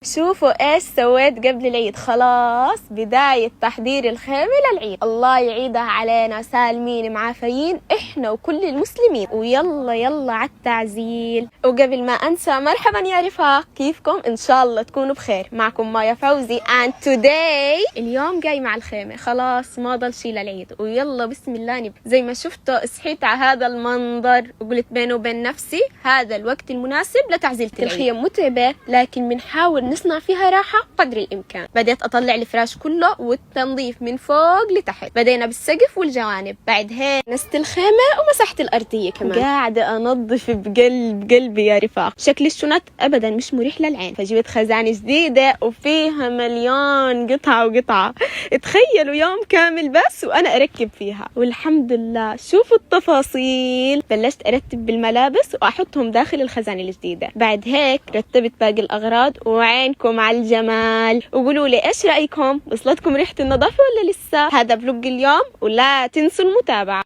شوفوا ايش سويت قبل العيد. خلاص بداية تحضير الخيمة للعيد. الله يعيدها علينا سالمين معافيين احنا وكل المسلمين. ويلا يلا عالتعزيل. وقبل ما انسى، مرحبا يا رفاق، كيفكم؟ ان شاء الله تكونوا بخير. معكم مايا فوزي and today اليوم جاي مع الخيمة. خلاص ما ضل شي للعيد ويلا بسم الله نبدأ. زي ما شفتوا صحيت على هذا المنظر وقلت بيني وبين نفسي هذا الوقت المناسب لتعزيلة العيد. الخيم متعبة لكن بنحاول نصنع فيها راحة قدر الإمكان. بديت أطلع الفراش كله والتنظيف من فوق لتحت. بدينا بالسقف والجوانب، بعد هيك نست الخيمة ومسحت الأرضية كمان. قاعدة أنظف بقلبي يا رفاق. شكل الشنط أبدا مش مريح للعين، فجبت خزانة جديدة وفيها مليون قطعة وقطعة. تخيلوا يوم كامل بس وأنا أركب فيها، والحمد لله. شوفوا التفاصيل. بلشت أرتب بالملابس وأحطهم داخل الخزانة الجديدة. بعد هيك رتبت باقي الأغراض وعينكم على الجمال. وقولوا لي إيش رأيكم؟ وصلتكم ريحة النظافة ولا لسه؟ هذا فلوق اليوم ولا تنسوا المتابعة.